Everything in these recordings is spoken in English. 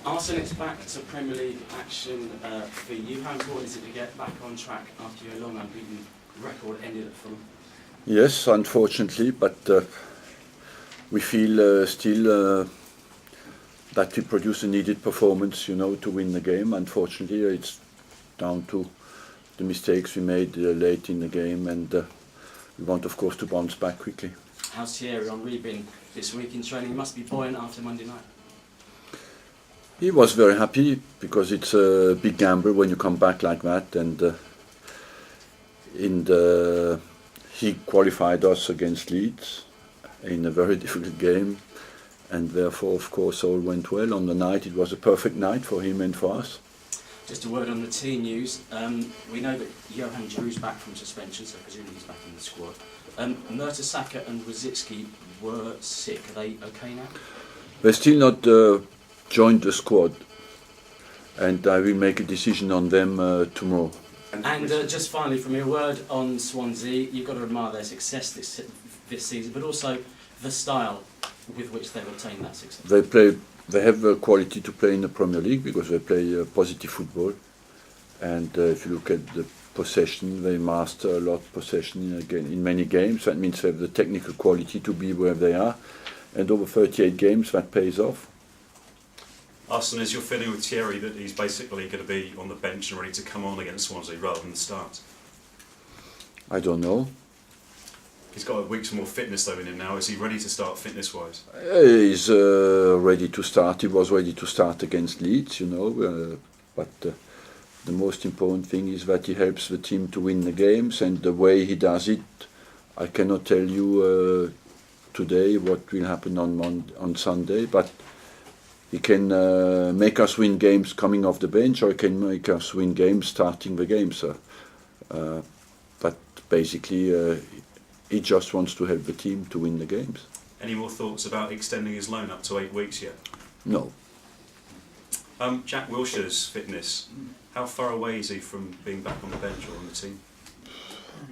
Arsene, it's back to Premier League action for you. How important is it to get back on track after your long unbeaten record ended at Fulham? Yes, unfortunately, but we feel still that we produce a needed performance, to win the game. Unfortunately, it's down to the mistakes we made late in the game, and we want, of course, to bounce back quickly. How's Thierry Henry been this week in training? He must be buoyant after Monday night. He was very happy because it's a big gamble when you come back like that, and he qualified us against Leeds in a very difficult game, and therefore, of course, all went well. On the night, it was a perfect night for him and for us. Just a word on the team news. We know that Johan Drew's back from suspension, so presumably he's back in the squad. Mertesacker and Rosicki were sick. Are they okay now? They're still not joined the squad, and I will make a decision on them tomorrow. And just finally, from your word on Swansea, you've got to admire their success this season, but also the style with which they've obtained that success. They have the quality to play in the Premier League because they play positive football, and if you look at the possession, they master a lot of possession in many games. That means they have the technical quality to be where they are, and over 38 games that pays off. Arsene, is your feeling with Thierry that he's basically going to be on the bench and ready to come on against Swansea rather than start? I don't know. He's got a week's more fitness though in him now. Is he ready to start fitness-wise? He's ready to start. He was ready to start against Leeds, but the most important thing is that he helps the team to win the games, and the way he does it, I cannot tell you today what will happen on Sunday, but he can make us win games coming off the bench, or he can make us win games starting the game. So, but basically, he just wants to help the team to win the games. Any more thoughts about extending his loan up to 8 weeks yet? No. Jack Wilshere's fitness, how far away is he from being back on the bench or on the team?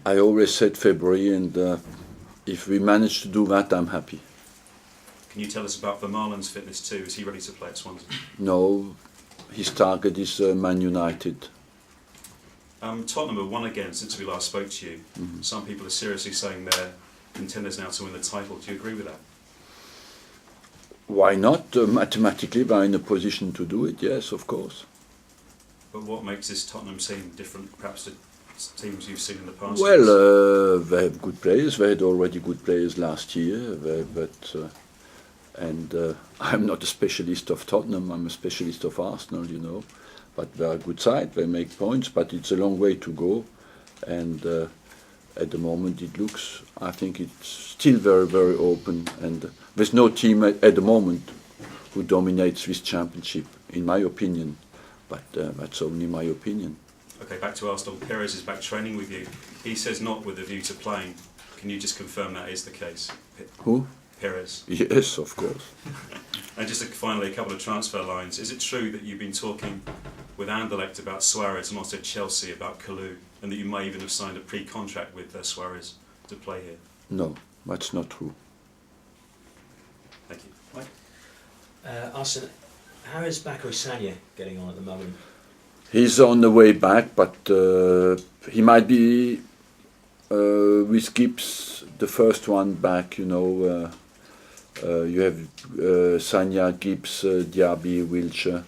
I always said February, and if we manage to do that, I'm happy. Can you tell us about Vermaelen's fitness too? Is he ready to play at Swansea? No, his target is Man United. Tottenham have won again since we last spoke to you. Mm-hmm. Some people are seriously saying they're contenders now to win the title. Do you agree with that? Why not? Mathematically, they're in a position to do it, yes, of course. But what makes this Tottenham team different perhaps to teams you've seen in the past? Well, they have good players. They had already good players last year, I'm not a specialist of Tottenham, I'm a specialist of Arsenal, but they're a good side, they make points, but it's a long way to go, and at the moment I think it's still very, very open, and there's no team at the moment who dominates this championship, in my opinion, but that's only my opinion. Okay, back to Arsenal. Perez is back training with you. He says not with a view to playing. Can you just confirm that is the case? Who? Perez. Yes, of course. And just finally, a couple of transfer lines. Is it true that you've been talking with Anderlecht about Suarez and also Chelsea about Kalou, and that you may even have signed a pre-contract with Suarez to play here? No, that's not true. Thank you. Right. Arsene, how is Bako Sagna getting on at the moment? He's on the way back, but he might be with Gibbs, the first one back, you have Sagna, Gibbs, Diaby, Wilshere.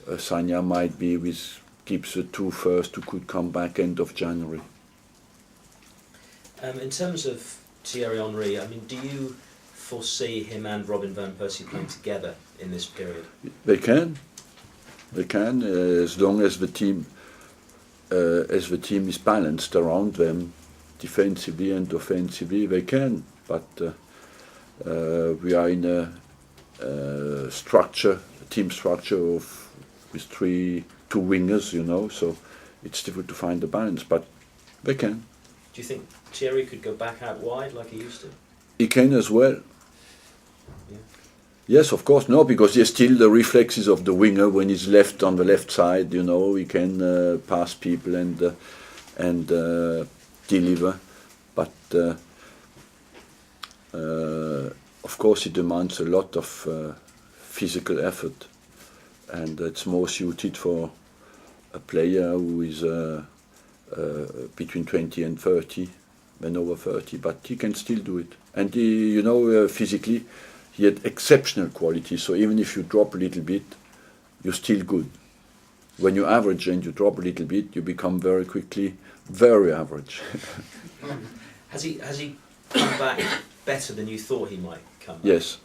Sagna might be with Gibbs the two first who could come back end of January. In terms of Thierry Henry, do you foresee him and Robin van Persie playing together in this period? They can, as long as the team is balanced around them, defensively and offensively, they can. But we are in a team structure with two wingers, so it's difficult to find the balance, but they can. Do you think Thierry could go back out wide like he used to? He can as well. Yeah. Yes, of course, no, because there's still the reflexes of the winger when he's left on the left side. You know, he can pass people and deliver, but of course it demands a lot of physical effort, and it's more suited for a player who is between 20 and 30 than over 30, but he can still do it. And he, you know, physically, he had exceptional quality, so even if you drop a little bit, you're still good. When you average and you drop a little bit, you become very quickly very average. Has he come back better than you thought he might come back? Yes.